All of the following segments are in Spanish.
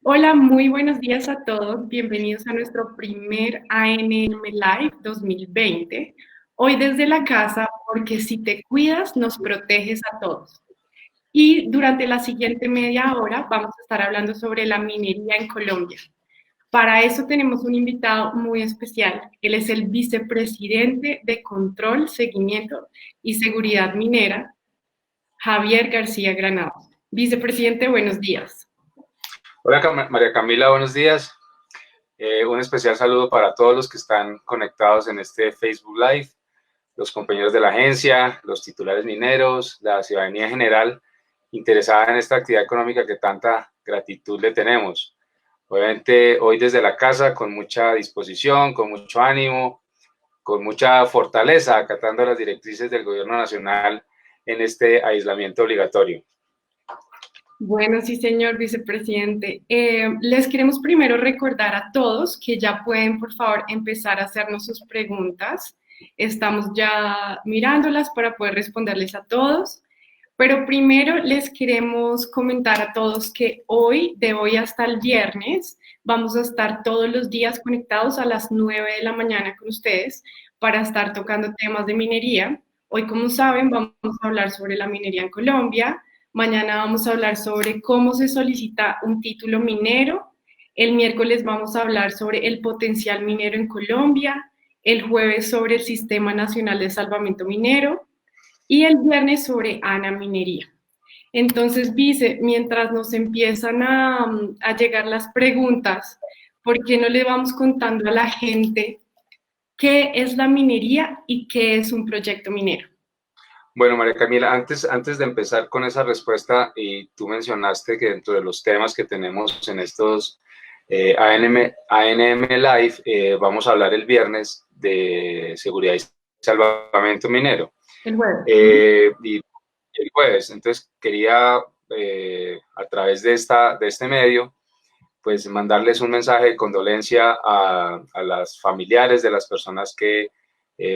Hola, muy buenos días a todos. Bienvenidos a nuestro primer ANM Live 2020. Hoy desde la casa, porque si te cuidas, nos proteges a todos. Y durante la siguiente media hora vamos a estar hablando sobre la minería en Colombia. Para eso tenemos un invitado muy especial. Él es el vicepresidente de Control, Seguimiento y Seguridad Minera, Javier García Granados. Vicepresidente, buenos días. Hola María Camila, buenos días. Un especial saludo para todos los que están conectados en este Facebook Live, los compañeros de la agencia, los titulares mineros, la ciudadanía general interesada en esta actividad económica que tanta gratitud le tenemos. Obviamente hoy desde la casa con mucha disposición, con mucho ánimo, con mucha fortaleza, acatando las directrices del gobierno nacional en este aislamiento obligatorio. Bueno, sí, señor vicepresidente. Les queremos primero recordar a todos que ya pueden, por favor, empezar a hacernos sus preguntas. Estamos ya mirándolas para poder responderles a todos. Pero primero les queremos comentar a todos que hoy, de hoy hasta el viernes, vamos a estar todos los días conectados a las 9 de la mañana con ustedes para estar tocando temas de minería. Hoy, como saben, vamos a hablar sobre la minería en Colombia. Mañana vamos a hablar sobre cómo se solicita un título minero. El miércoles vamos a hablar sobre el potencial minero en Colombia. El jueves sobre el Sistema Nacional de Salvamento Minero. Y el viernes sobre Ana Minería. Entonces, Vice, mientras nos empiezan a llegar las preguntas, ¿por qué no le vamos contando a la gente qué es la minería y qué es un proyecto minero? Bueno, María Camila, antes de empezar con esa respuesta, y tú mencionaste que dentro de los temas que tenemos en estos ANM Live, vamos a hablar el viernes de seguridad y salvamento minero. El jueves. Y el jueves, entonces quería, a través de este medio, pues mandarles un mensaje de condolencia a las familiares de las personas que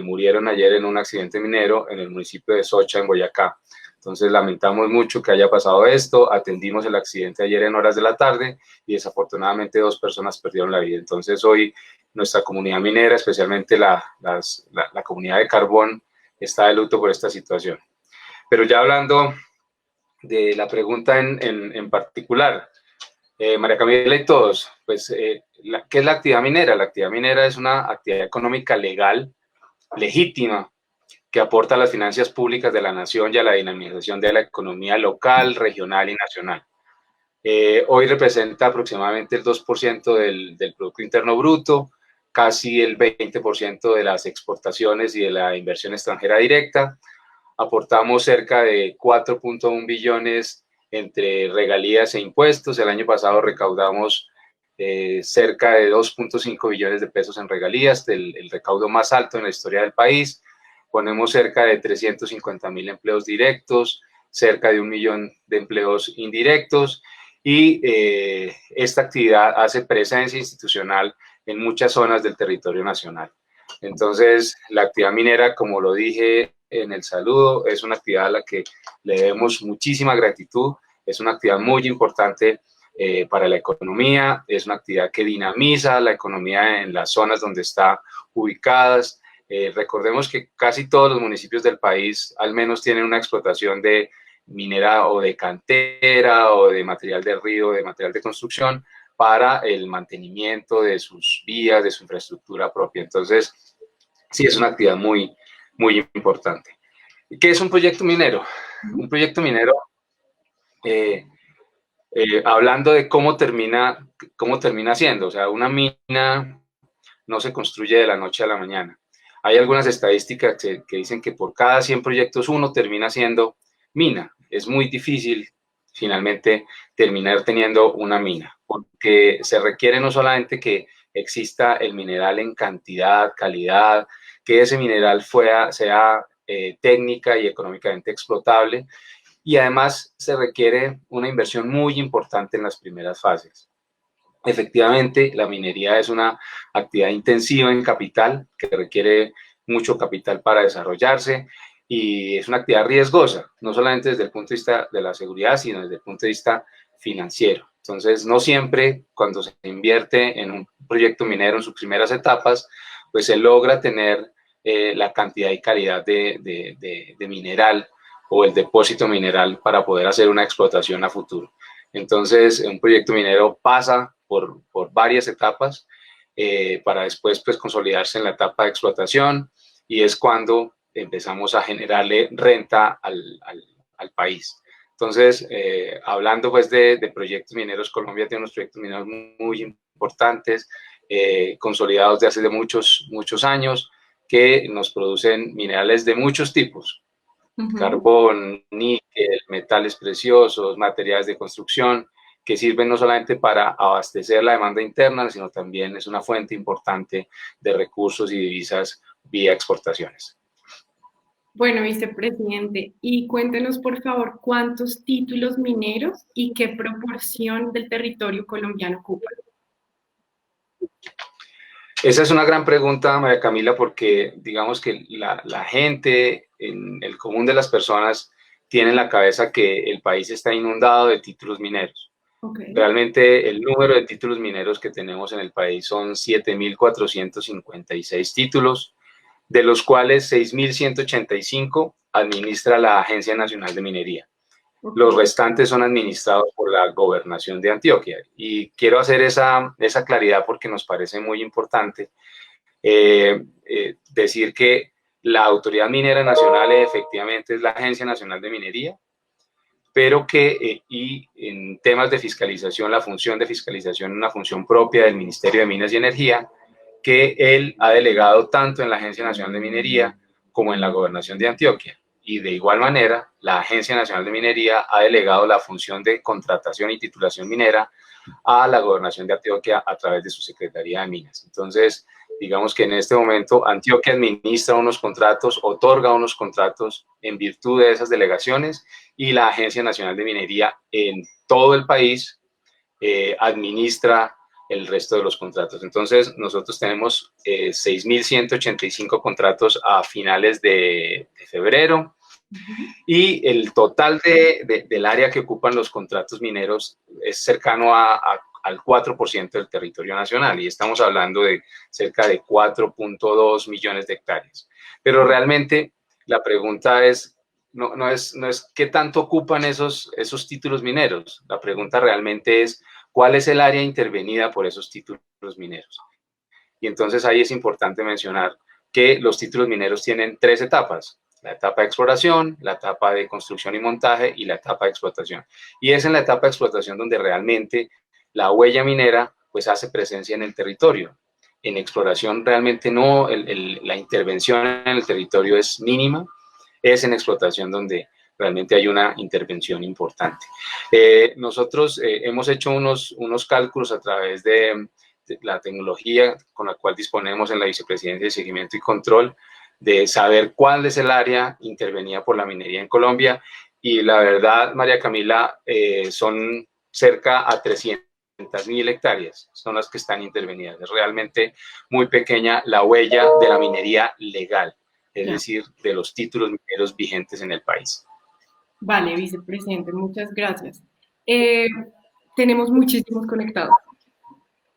murieron ayer en un accidente minero en el municipio de Socha, en Boyacá. Entonces lamentamos mucho que haya pasado esto, atendimos el accidente ayer en horas de la tarde y desafortunadamente 2 personas perdieron la vida. Entonces hoy nuestra comunidad minera, especialmente la comunidad de carbón, está de luto por esta situación. Pero ya hablando de la pregunta en particular, María Camila y todos, pues, ¿qué es la actividad minera? La actividad minera es una actividad económica legal, legítima, que aporta a las finanzas públicas de la nación y a la dinamización de la economía local, regional y nacional. Hoy representa aproximadamente el 2% del Producto Interno Bruto, casi el 20% de las exportaciones y de la inversión extranjera directa. Aportamos cerca de 4.1 billones entre regalías e impuestos. El año pasado recaudamos cerca de 2.5 billones de pesos en regalías, el recaudo más alto en la historia del país. Ponemos cerca de 350.000 empleos directos, cerca de 1 millón de empleos indirectos y esta actividad hace presencia institucional en muchas zonas del territorio nacional. Entonces, la actividad minera, como lo dije en el saludo, es una actividad a la que le debemos muchísima gratitud, es una actividad muy importante para la economía, es una actividad que dinamiza la economía en las zonas donde está ubicadas. Recordemos que casi todos los municipios del país al menos tienen una explotación de minera o de cantera o de material de río, de material de construcción para el mantenimiento de sus vías, de su infraestructura propia. Entonces, sí, es una actividad muy, muy importante. ¿Qué es un proyecto minero? Un proyecto minero, hablando de cómo termina siendo, o sea, una mina no se construye de la noche a la mañana. Hay algunas estadísticas que dicen que por cada 100 proyectos uno termina siendo mina. Es muy difícil finalmente terminar teniendo una mina, porque se requiere no solamente que exista el mineral en cantidad, calidad, que ese mineral sea técnica y económicamente explotable, y además se requiere una inversión muy importante en las primeras fases. Efectivamente, la minería es una actividad intensiva en capital que requiere mucho capital para desarrollarse y es una actividad riesgosa, no solamente desde el punto de vista de la seguridad, sino desde el punto de vista financiero. Entonces, no siempre cuando se invierte en un proyecto minero en sus primeras etapas, pues se logra tener la cantidad y calidad de mineral o el depósito mineral para poder hacer una explotación a futuro. Entonces, un proyecto minero pasa por varias etapas para después pues, consolidarse en la etapa de explotación y es cuando empezamos a generarle renta al país. Entonces, hablando pues de proyectos mineros, Colombia tiene unos proyectos mineros muy importantes, consolidados de hace muchos años, que nos producen minerales de muchos tipos, carbón, níquel, metales preciosos, materiales de construcción, que sirven no solamente para abastecer la demanda interna, sino también es una fuente importante de recursos y divisas vía exportaciones. Bueno, vicepresidente, y cuéntenos por favor cuántos títulos mineros y qué proporción del territorio colombiano ocupan. Esa es una gran pregunta, María Camila, porque digamos que la gente, en el común de las personas, tiene en la cabeza que el país está inundado de títulos mineros. Okay. Realmente el número de títulos mineros que tenemos en el país son 7.456 títulos, de los cuales 6.185 administra la Agencia Nacional de Minería. Los restantes son administrados por la Gobernación de Antioquia. Y quiero hacer esa claridad porque nos parece muy importante decir que la Autoridad Minera Nacional efectivamente es la Agencia Nacional de Minería, pero que y en temas de fiscalización, la función de fiscalización es una función propia del Ministerio de Minas y Energía, que él ha delegado tanto en la Agencia Nacional de Minería como en la Gobernación de Antioquia. Y de igual manera, la Agencia Nacional de Minería ha delegado la función de contratación y titulación minera a la Gobernación de Antioquia a través de su Secretaría de Minas. Entonces, digamos que en este momento Antioquia administra unos contratos, otorga unos contratos en virtud de esas delegaciones y la Agencia Nacional de Minería en todo el país administra el resto de los contratos. Entonces, nosotros tenemos 6.185 contratos a finales de febrero y el total del área que ocupan los contratos mineros es cercano al 4% del territorio nacional y estamos hablando de cerca de 4.2 millones de hectáreas. Pero realmente la pregunta es, no es qué tanto ocupan esos títulos mineros. La pregunta realmente es cuál es el área intervenida por esos títulos mineros. Y entonces ahí es importante mencionar que los títulos mineros tienen 3 etapas: la etapa de exploración, la etapa de construcción y montaje y la etapa de explotación. Y es en la etapa de explotación donde realmente la huella minera pues hace presencia en el territorio. En exploración realmente no, la intervención en el territorio es mínima, es en explotación donde realmente hay una intervención importante. Nosotros hemos hecho unos cálculos a través de la tecnología con la cual disponemos en la Vicepresidencia de Seguimiento y Control, de saber cuál es el área intervenida por la minería en Colombia, y la verdad, María Camila, son cerca a 300.000 hectáreas, son las que están intervenidas. Es realmente muy pequeña la huella de la minería legal, es decir, de los títulos mineros vigentes en el país. Vale, vicepresidente, muchas gracias. Tenemos muchísimos conectados,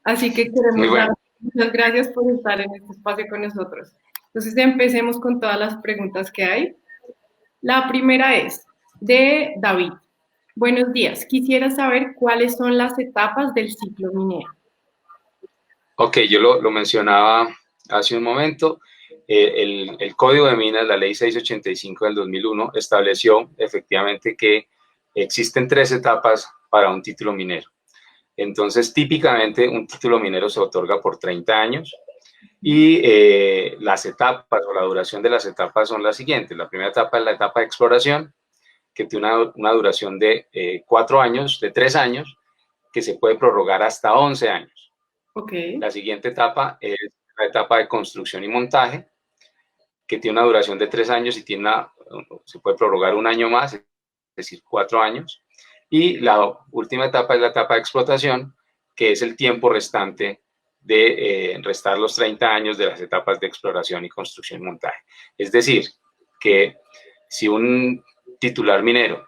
así que queremos dar muchas gracias por estar en este espacio con nosotros. Entonces, empecemos con todas las preguntas que hay. La primera es de David. Buenos días, quisiera saber cuáles son las etapas del ciclo minero. Ok, yo lo mencionaba hace un momento. El Código de Minas, la Ley 685 del 2001, estableció efectivamente que existen 3 etapas para un título minero. Entonces, típicamente un título minero se otorga por 30 años y las etapas o la duración de las etapas son las siguientes. La primera etapa es la etapa de exploración, que tiene una duración de 4 años, de 3 años, que se puede prorrogar hasta 11 años. Okay. La siguiente etapa es la etapa de construcción y montaje, que tiene una duración de 3 años y se puede prorrogar 1 año más, es decir, 4 años. Y la última etapa es la etapa de explotación, que es el tiempo restante de restar los 30 años de las etapas de exploración y construcción y montaje. Es decir, que si un titular minero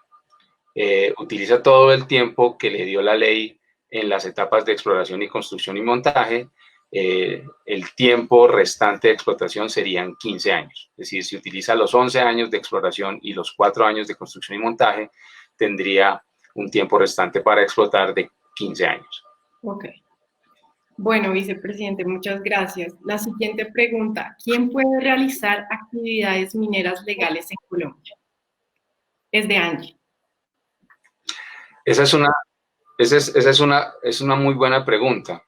utiliza todo el tiempo que le dio la ley en las etapas de exploración y construcción y montaje, el tiempo restante de explotación serían 15 años. Es decir, si utiliza los 11 años de exploración y los 4 años de construcción y montaje, tendría un tiempo restante para explotar de 15 años. Ok. Bueno, vicepresidente, muchas gracias. La siguiente pregunta, ¿quién puede realizar actividades mineras legales en Colombia? Es de Angie. Esa es una muy buena pregunta,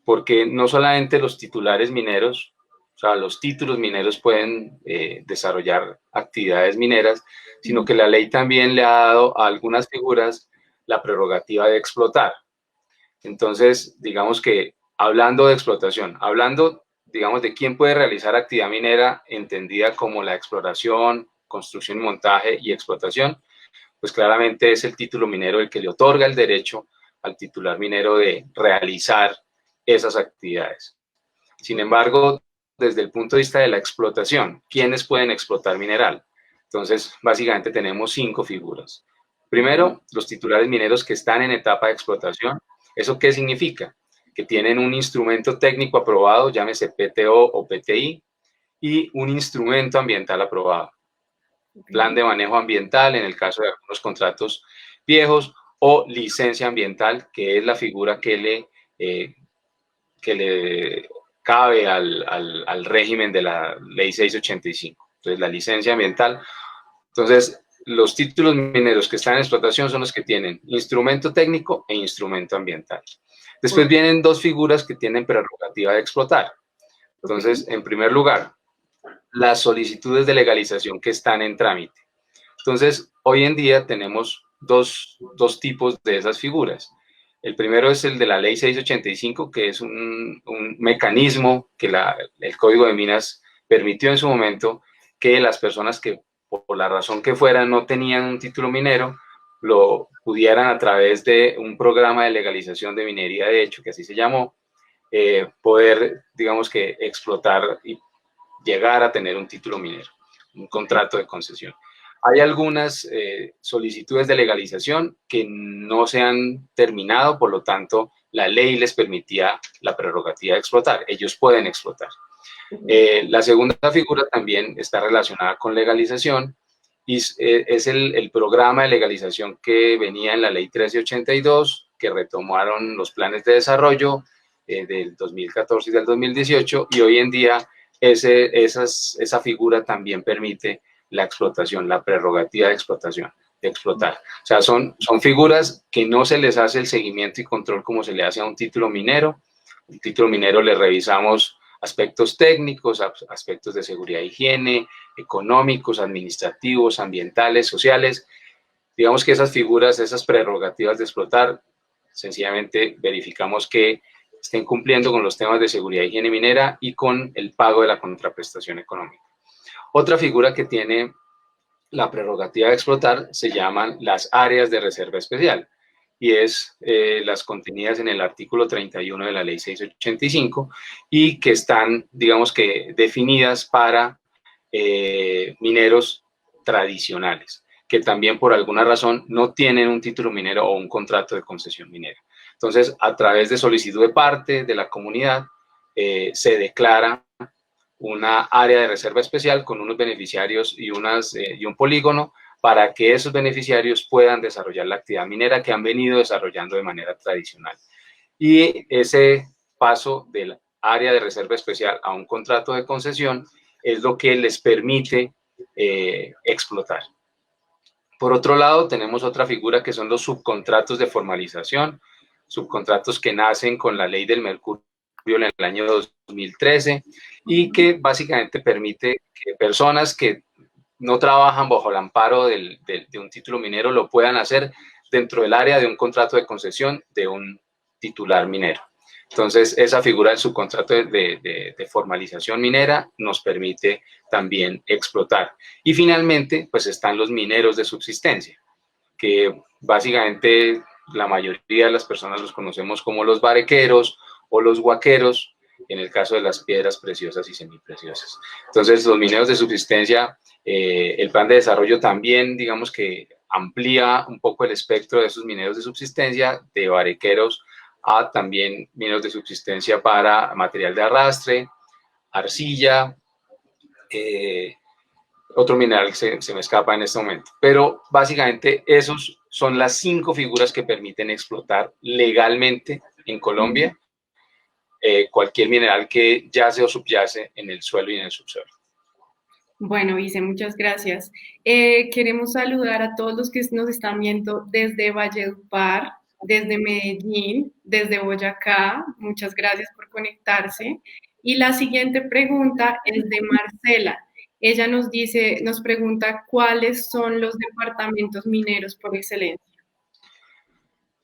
porque no solamente los titulares mineros, o sea, los títulos mineros pueden desarrollar actividades mineras, sino que la ley también le ha dado a algunas figuras la prerrogativa de explotar. Entonces, digamos que hablando de explotación, hablando, digamos, de quién puede realizar actividad minera entendida como la exploración, construcción y montaje y explotación, pues claramente es el título minero el que le otorga el derecho al titular minero de realizar esas actividades. Sin embargo, desde el punto de vista de la explotación, ¿quiénes pueden explotar mineral? Entonces, básicamente tenemos 5 figuras. Primero, los titulares mineros que están en etapa de explotación. ¿Eso qué significa? Que tienen un instrumento técnico aprobado, llámese PTO o PTI, y un instrumento ambiental aprobado. Plan de manejo ambiental en el caso de algunos contratos viejos, o licencia ambiental, que es la figura que le cabe al régimen de la ley 685. Entonces, la licencia ambiental. Entonces, los títulos mineros que están en explotación son los que tienen instrumento técnico e instrumento ambiental. Después vienen 2 figuras que tienen prerrogativa de explotar. Entonces, en primer lugar, las solicitudes de legalización que están en trámite. Entonces, hoy en día tenemos dos tipos de esas figuras. El primero es el de la ley 685, que es un mecanismo que el Código de Minas permitió en su momento que las personas que por la razón que fuera no tenían un título minero, lo pudieran a través de un programa de legalización de minería de hecho, que así se llamó, poder, digamos que, explotar y llegar a tener un título minero, un contrato de concesión. Hay algunas solicitudes de legalización que no se han terminado, por lo tanto, la ley les permitía la prerrogativa de explotar. Ellos pueden explotar. La segunda figura también está relacionada con legalización y es el programa de legalización que venía en la ley 1382, que retomaron los planes de desarrollo del 2014 y del 2018, y hoy en día esa figura también permite la explotación, la prerrogativa de explotación, de explotar. O sea, son figuras que no se les hace el seguimiento y control como se le hace a un título minero. Un título minero le revisamos aspectos técnicos, aspectos de seguridad e higiene, económicos, administrativos, ambientales, sociales. Digamos que esas figuras, esas prerrogativas de explotar, sencillamente verificamos que estén cumpliendo con los temas de seguridad e higiene minera y con el pago de la contraprestación económica. Otra figura que tiene la prerrogativa de explotar se llaman las áreas de reserva especial, y es las contenidas en el artículo 31 de la ley 685 y que están, digamos que, definidas para mineros tradicionales, que también por alguna razón no tienen un título minero o un contrato de concesión minera. Entonces, a través de solicitud de parte de la comunidad, se declara una área de reserva especial con unos beneficiarios y un polígono para que esos beneficiarios puedan desarrollar la actividad minera que han venido desarrollando de manera tradicional. Y ese paso del área de reserva especial a un contrato de concesión es lo que les permite explotar. Por otro lado, tenemos otra figura que son los subcontratos de formalización, subcontratos que nacen con la ley del mercurio en el año 2013 y que básicamente permite que personas que no trabajan bajo el amparo de un título minero lo puedan hacer dentro del área de un contrato de concesión de un titular minero. Entonces, esa figura del subcontrato de formalización minera nos permite también explotar. Y finalmente, pues están los mineros de subsistencia, que básicamente la mayoría de las personas los conocemos como los barequeros o los huaqueros, en el caso de las piedras preciosas y semipreciosas. Entonces, los mineros de subsistencia, el plan de desarrollo también, digamos que amplía un poco el espectro de esos mineros de subsistencia, de barequeros a también mineros de subsistencia para material de arrastre, arcilla, otro mineral que se me escapa en este momento. Pero básicamente esos son las 5 figuras que permiten explotar legalmente en Colombia cualquier mineral que yace o subyace en el suelo y en el subsuelo. Bueno, Vice, muchas gracias. Queremos saludar a todos los que nos están viendo desde Valledupar, desde Medellín, desde Boyacá. Muchas gracias por conectarse. Y la siguiente pregunta es de Marcela. Ella nos dice, nos pregunta cuáles son los departamentos mineros por excelencia.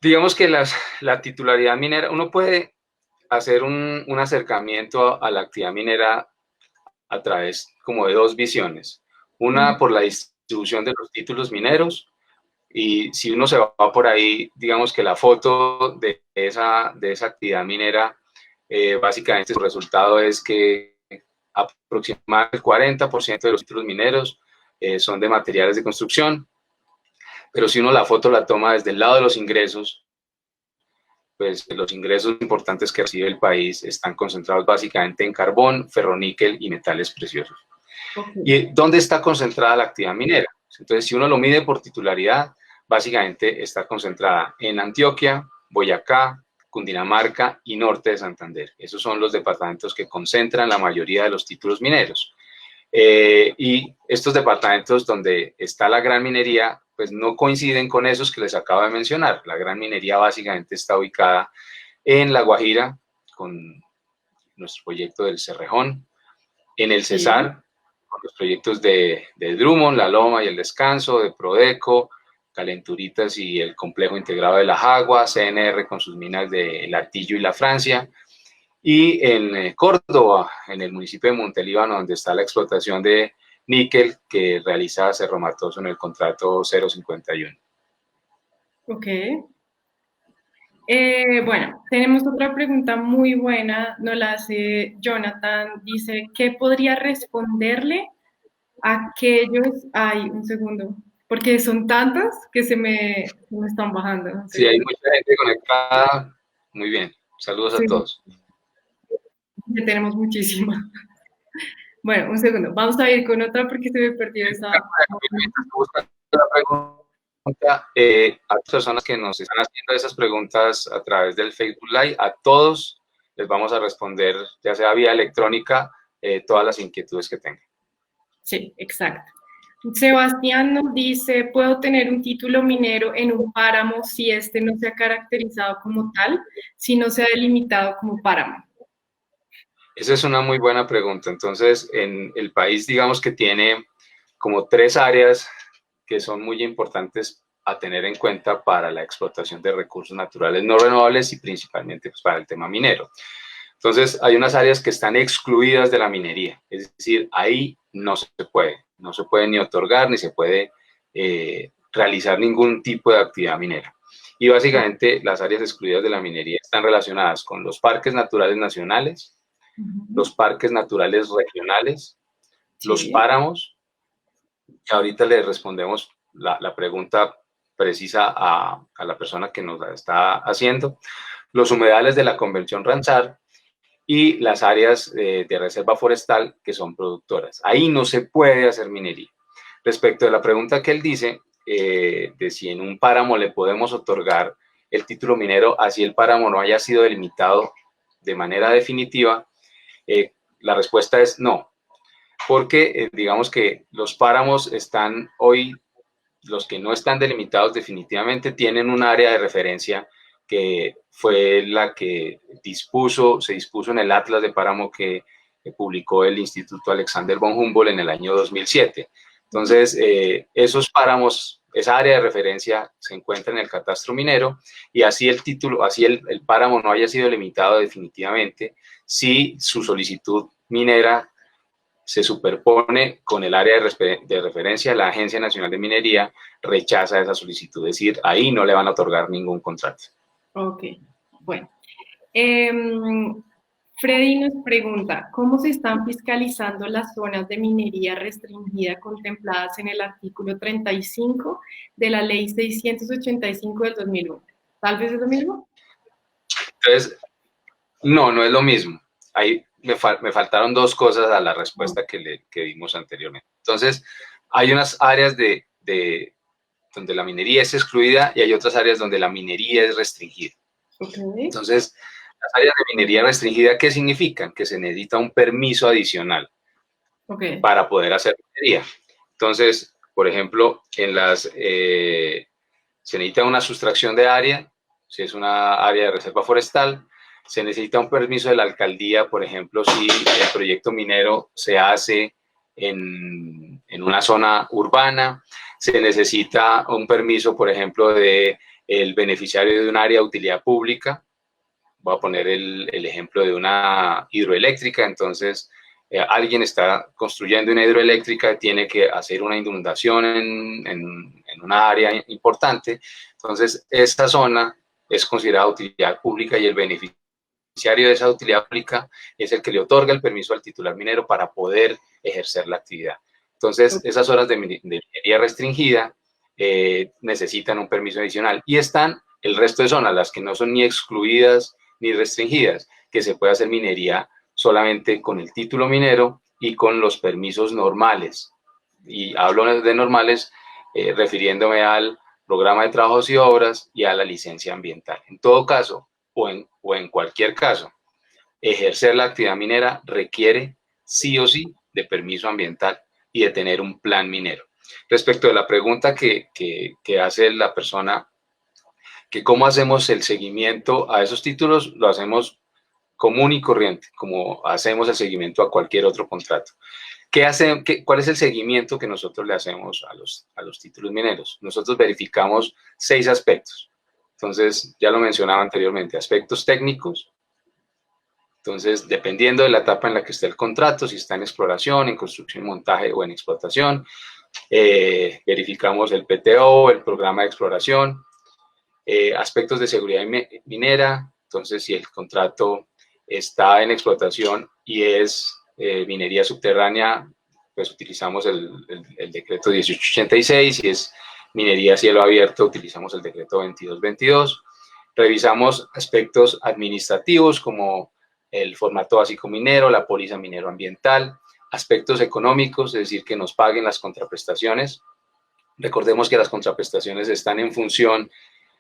Digamos que la titularidad minera, uno puede hacer un acercamiento a la actividad minera a través como de 2 visiones. Una por la distribución de los títulos mineros, y si uno se va por ahí, digamos que la foto de esa actividad minera, básicamente su resultado es que aproximadamente el 40% de los títulos mineros son de materiales de construcción, pero si uno la foto la toma desde el lado de los ingresos, pues los ingresos importantes que recibe el país están concentrados básicamente en carbón, ferroníquel y metales preciosos. Okay. ¿Y dónde está concentrada la actividad minera? Entonces, si uno lo mide por titularidad, básicamente está concentrada en Antioquia, Boyacá, Cundinamarca y norte de Santander. Esos son los departamentos que concentran la mayoría de los títulos mineros. Y estos departamentos donde está la gran minería, pues no coinciden con esos que les acabo de mencionar. La gran minería básicamente está ubicada en La Guajira, con nuestro proyecto del Cerrejón, en el Cesar, con los proyectos de Drummond, La Loma y el Descanso, de Prodeco, Calenturitas y el complejo integrado de La Jagua, CNR con sus minas de El Artillo y La Francia, y en Córdoba, en el municipio de Montelíbano, donde está la explotación de níquel que realiza Cerro Matoso en el contrato 051. Ok. Bueno, tenemos otra pregunta muy buena, nos la hace Jonathan, dice, ¿qué podría responderle a aquellos, ay, un segundo, porque son tantas que se me están bajando. Sí, hay mucha gente conectada, muy bien, saludos a todos. Ya tenemos muchísimas. Bueno, un segundo, vamos a ir con otra porque se me perdió esa. A las personas que nos están haciendo esas preguntas a través del Facebook Live, a todos les vamos a responder, ya sea vía electrónica, todas las inquietudes que tengan. Sí, exacto. Sebastián nos dice, ¿puedo tener un título minero en un páramo si este no se ha caracterizado como tal, si no se ha delimitado como páramo? Esa es una muy buena pregunta. Entonces, en el país, digamos que tiene como 3 áreas que son muy importantes a tener en cuenta para la explotación de recursos naturales no renovables y principalmente pues, para el tema minero. Entonces, hay unas áreas que están excluidas de la minería, es decir, ahí no se puede ni otorgar ni se puede realizar ningún tipo de actividad minera. Y básicamente las áreas excluidas de la minería están relacionadas con los parques naturales nacionales, los parques naturales regionales, los páramos, que ahorita le respondemos la pregunta precisa a la persona que nos la está haciendo, los humedales de la Convención Ramsar y las áreas de reserva forestal que son productoras. Ahí no se puede hacer minería. Respecto a la pregunta que él dice, de si en un páramo le podemos otorgar el título minero, así el páramo no haya sido delimitado de manera definitiva, la respuesta es no, porque digamos que los páramos están hoy, los que no están delimitados definitivamente, tienen un área de referencia que fue la que se dispuso en el Atlas de Páramo que publicó el Instituto Alexander von Humboldt en el año 2007. Entonces, esos páramos, esa área de referencia se encuentra en el catastro minero y así el título, así el páramo no haya sido limitado definitivamente, si su solicitud minera se superpone con el área de referencia, la Agencia Nacional de Minería rechaza esa solicitud, es decir, ahí no le van a otorgar ningún contrato. Ok, bueno. Freddy nos pregunta, ¿cómo se están fiscalizando las zonas de minería restringida contempladas en el artículo 35 de la Ley 685 del 2001? ¿Tal vez es lo mismo? Entonces, no es lo mismo. Ahí me faltaron dos cosas a la respuesta que dimos anteriormente. Entonces, hay unas áreas donde la minería es excluida y hay otras áreas donde la minería es restringida. Okay. Entonces, las áreas de minería restringida, ¿qué significan? Que se necesita un permiso adicional para poder hacer minería. Entonces, por ejemplo, se necesita una sustracción de área, si es una área de reserva forestal, se necesita un permiso de la alcaldía, por ejemplo, si el proyecto minero se hace en una zona urbana, se necesita un permiso, por ejemplo, de el beneficiario de un área de utilidad pública. Voy a poner el ejemplo de una hidroeléctrica. Entonces, alguien está construyendo una hidroeléctrica, tiene que hacer una inundación en una área importante. Entonces, esta zona es considerada utilidad pública y el beneficiario de esa utilidad pública es el que le otorga el permiso al titular minero para poder ejercer la actividad. Entonces, esas zonas de minería restringida necesitan un permiso adicional y están el resto de zonas, las que no son ni excluidas ni restringidas, que se puede hacer minería solamente con el título minero y con los permisos normales. Y hablo de normales refiriéndome al programa de trabajos y obras y a la licencia ambiental. En todo caso, o en cualquier caso, ejercer la actividad minera requiere sí o sí de permiso ambiental y de tener un plan minero. Respecto de la pregunta que hace la persona, que cómo hacemos el seguimiento a esos títulos, lo hacemos común y corriente, como hacemos el seguimiento a cualquier otro contrato. ¿Cuál es el seguimiento que nosotros le hacemos a los títulos mineros? Nosotros verificamos 6 aspectos. Entonces, ya lo mencionaba anteriormente, aspectos técnicos. Entonces, dependiendo de la etapa en la que esté el contrato, si está en exploración, en construcción, montaje o en explotación, verificamos el PTO, el programa de exploración, aspectos de seguridad minera. Entonces, si el contrato está en explotación y es minería subterránea, pues utilizamos el decreto 1886. Si es minería a cielo abierto, utilizamos el decreto 2222. Revisamos aspectos administrativos como el formato básico minero, la póliza minero ambiental, aspectos económicos, es decir, que nos paguen las contraprestaciones. Recordemos que las contraprestaciones están en función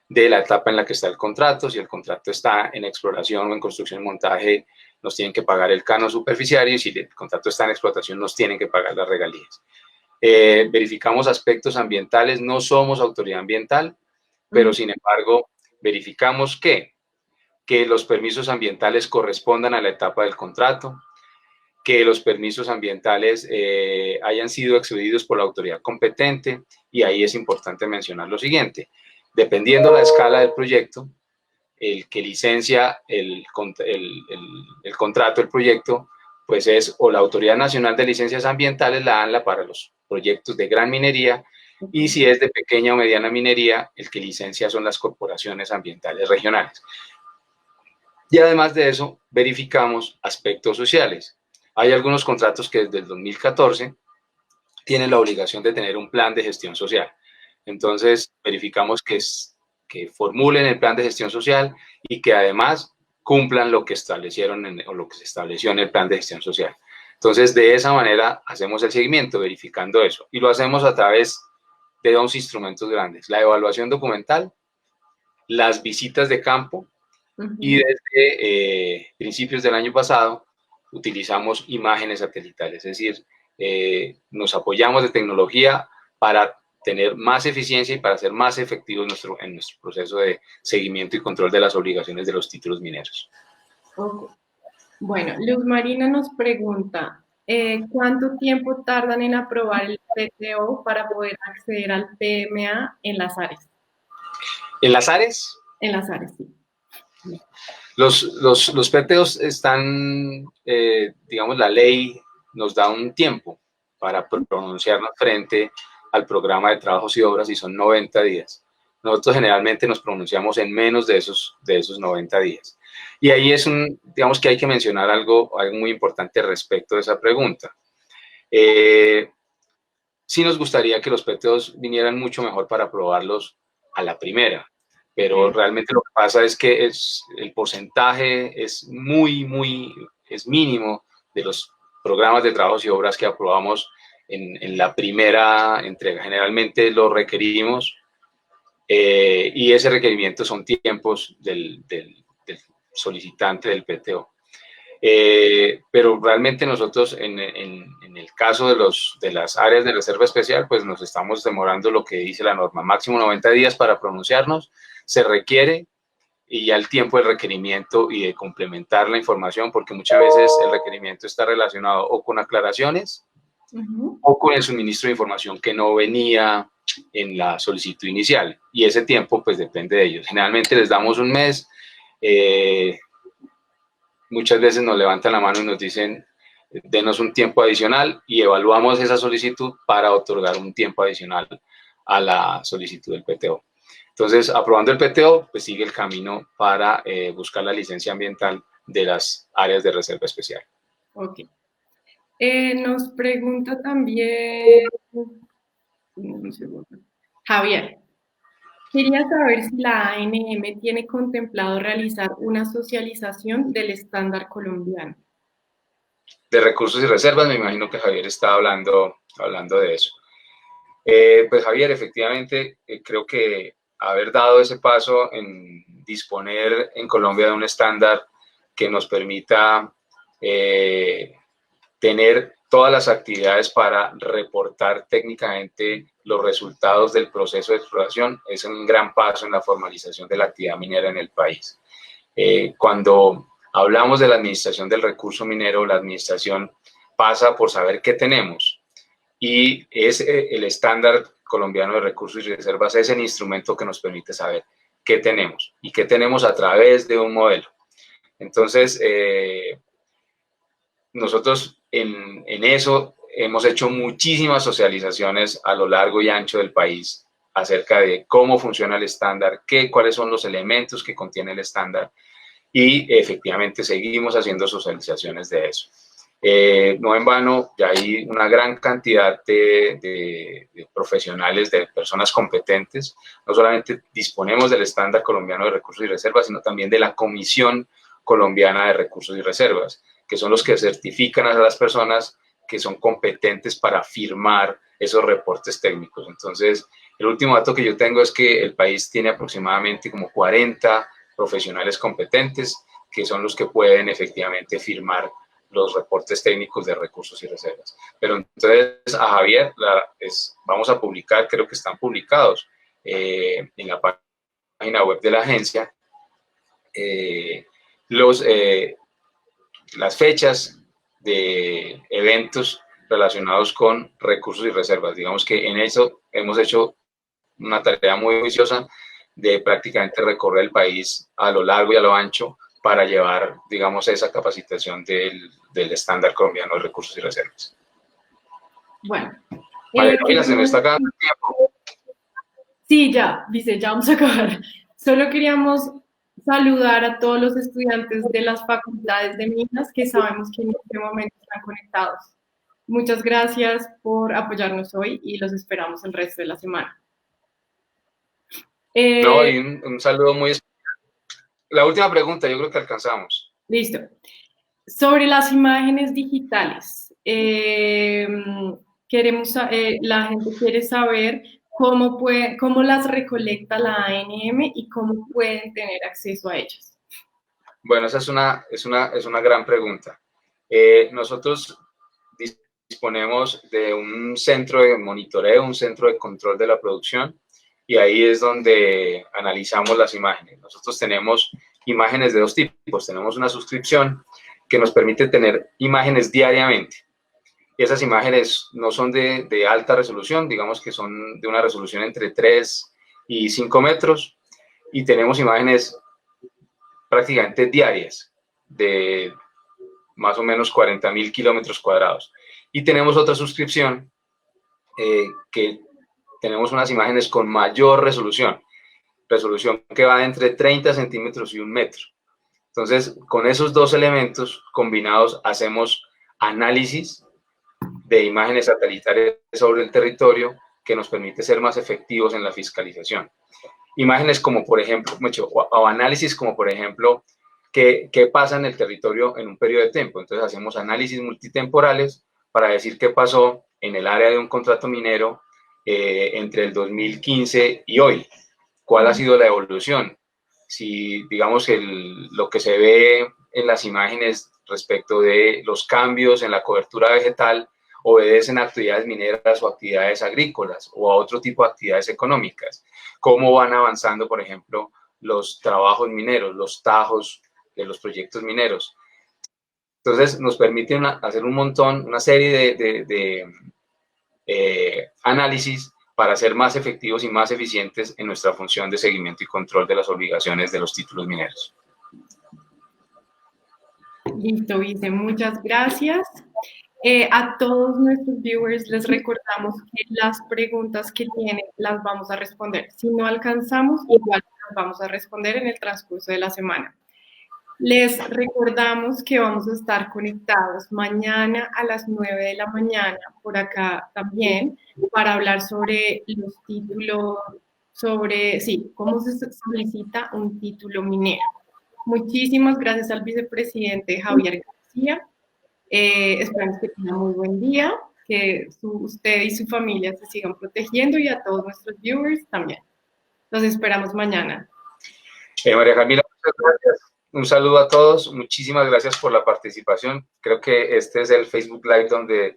de la etapa en la que está el contrato. Si el contrato está en exploración o en construcción y montaje, nos tienen que pagar el canon superficiario, y si el contrato está en explotación, nos tienen que pagar las regalías. Verificamos aspectos ambientales. No somos autoridad ambiental, pero sin embargo verificamos que los permisos ambientales correspondan a la etapa del contrato, que los permisos ambientales hayan sido expedidos por la autoridad competente. Y ahí es importante mencionar lo siguiente: dependiendo la escala del proyecto, el que licencia el contrato, el proyecto, pues es o la Autoridad Nacional de Licencias Ambientales, la ANLA, para los proyectos de gran minería, y si es de pequeña o mediana minería, el que licencia son las corporaciones ambientales regionales. Y además de eso, verificamos aspectos sociales. Hay algunos contratos que desde el 2014 tienen la obligación de tener un plan de gestión social. Entonces, verificamos que formulen el plan de gestión social y que además cumplan lo que establecieron o lo que se estableció en el plan de gestión social. Entonces, de esa manera hacemos el seguimiento, verificando eso. Y lo hacemos a través de 2 instrumentos grandes: la evaluación documental, las visitas de campo, y desde principios del año pasado utilizamos imágenes satelitales. Es decir, nos apoyamos de tecnología para tener más eficiencia y para ser más efectivos en nuestro proceso de seguimiento y control de las obligaciones de los títulos mineros. Okay. Bueno, Luz Marina nos pregunta, ¿cuánto tiempo tardan en aprobar el PTO para poder acceder al PMA en las áreas? ¿En las áreas? En las áreas, sí. Los PTOs están, digamos, la ley nos da un tiempo para pronunciarnos frente al programa de trabajos y obras, y son 90 días. Nosotros generalmente nos pronunciamos en menos de esos 90 días. Y ahí digamos que hay que mencionar algo muy importante respecto de esa pregunta. Sí nos gustaría que los PTOs vinieran mucho mejor para aprobarlos a la primera, pero realmente lo que pasa es que el porcentaje es es mínimo de los programas de trabajos y obras que aprobamos en la primera entrega. Generalmente lo requerimos y ese requerimiento son tiempos del solicitante del PTO. Pero realmente nosotros en el caso de las áreas de reserva especial, pues nos estamos demorando lo que dice la norma, máximo 90 días para pronunciarnos, se requiere, y ya el tiempo del requerimiento y de complementar la información, porque muchas veces el requerimiento está relacionado o con aclaraciones o con el suministro de información que no venía en la solicitud inicial, y ese tiempo pues depende de ellos. Generalmente les damos un mes, muchas veces nos levantan la mano y nos dicen, denos un tiempo adicional, y evaluamos esa solicitud para otorgar un tiempo adicional a la solicitud del PTO. Entonces, aprobando el PTO, pues sigue el camino para buscar la licencia ambiental de las áreas de reserva especial. Ok. Nos pregunta también, un segundo, Javier. Quería saber si la ANM tiene contemplado realizar una socialización del estándar colombiano. De recursos y reservas, me imagino que Javier está hablando de eso. Pues Javier, efectivamente, creo que haber dado ese paso en disponer en Colombia de un estándar que nos permita tener todas las actividades para reportar técnicamente los resultados del proceso de exploración es un gran paso en la formalización de la actividad minera en el país. Cuando hablamos de la administración del recurso minero, la administración pasa por saber qué tenemos, y es el estándar colombiano de recursos y reservas es el instrumento que nos permite saber qué tenemos y qué tenemos a través de un modelo. Entonces, nosotros en eso hemos hecho muchísimas socializaciones a lo largo y ancho del país acerca de cómo funciona el estándar, cuáles son los elementos que contiene el estándar, y efectivamente seguimos haciendo socializaciones de eso. No en vano, ya hay una gran cantidad de profesionales, de personas competentes. No solamente disponemos del estándar colombiano de recursos y reservas, sino también de la Comisión Colombiana de Recursos y Reservas, que son los que certifican a las personas que son competentes para firmar esos reportes técnicos. Entonces, el último dato que yo tengo es que el país tiene aproximadamente como 40 profesionales competentes que son los que pueden efectivamente firmar los reportes técnicos de recursos y reservas. Pero entonces a Javier vamos a publicar, creo que están publicados en la página web de la agencia, las fechas de eventos relacionados con recursos y reservas. Digamos que en eso hemos hecho una tarea muy juiciosa de prácticamente recorrer el país a lo largo y a lo ancho para llevar, digamos, esa capacitación del estándar colombiano de recursos y reservas. Bueno. Mira, se me está acabando el tiempo. Sí, ya, dice, ya vamos a acabar. Solo queríamos saludar a todos los estudiantes de las facultades de Minas que sabemos que en este momento están conectados. Muchas gracias por apoyarnos hoy y los esperamos el resto de la semana. No, y un saludo muy especial. La última pregunta, yo creo que alcanzamos. Listo. Sobre las imágenes digitales, la gente quiere saber cómo las recolecta la ANM y cómo pueden tener acceso a ellas. Bueno, esa es una gran pregunta. Nosotros disponemos de un centro de monitoreo, un centro de control de la producción, y ahí es donde analizamos las imágenes. Nosotros tenemos imágenes de dos tipos. Tenemos una suscripción que nos permite tener imágenes diariamente. Esas imágenes no son de alta resolución, digamos que son de una resolución entre 3 y 5 metros, y tenemos imágenes prácticamente diarias de más o menos 40.000 kilómetros cuadrados. Y tenemos otra suscripción que tenemos unas imágenes con mayor resolución que va de entre 30 centímetros y 1 metro. Entonces, con esos dos elementos combinados hacemos análisis de imágenes satelitales sobre el territorio que nos permite ser más efectivos en la fiscalización. imágenes como por ejemplo, o análisis como por ejemplo, ¿qué pasa en el territorio en un periodo de tiempo? Entonces hacemos análisis multitemporales para decir qué pasó en el área de un contrato minero entre el 2015 y hoy. ¿Cuál ha sido la evolución? Si, digamos, lo que se ve en las imágenes respecto de los cambios en la cobertura vegetal obedecen a actividades mineras o actividades agrícolas o a otro tipo de actividades económicas. ¿Cómo van avanzando, por ejemplo, los trabajos mineros, los tajos de los proyectos mineros? Entonces, nos permite hacer una serie de análisis para ser más efectivos y más eficientes en nuestra función de seguimiento y control de las obligaciones de los títulos mineros. Listo, Vice, muchas gracias. A todos nuestros viewers les recordamos que las preguntas que tienen las vamos a responder. Si no alcanzamos, igual las vamos a responder en el transcurso de la semana. Les recordamos que vamos a estar conectados mañana a las 9 de la mañana, por acá también, para hablar sobre los títulos, cómo se solicita un título minero. Muchísimas gracias al vicepresidente Javier García. Esperamos que tengan muy buen día, que usted y su familia se sigan protegiendo y a todos nuestros viewers también. Los esperamos mañana. María Camila, muchas gracias. Un saludo a todos. Muchísimas gracias por la participación. Creo que este es el Facebook Live donde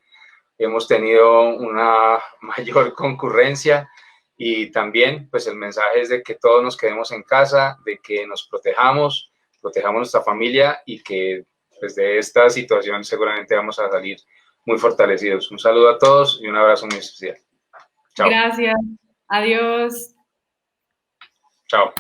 hemos tenido una mayor concurrencia y también pues el mensaje es de que todos nos quedemos en casa, de que nos protejamos nuestra familia y que pues, de esta situación seguramente vamos a salir muy fortalecidos. Un saludo a todos y un abrazo muy especial. Chao. Gracias. Adiós. Chao.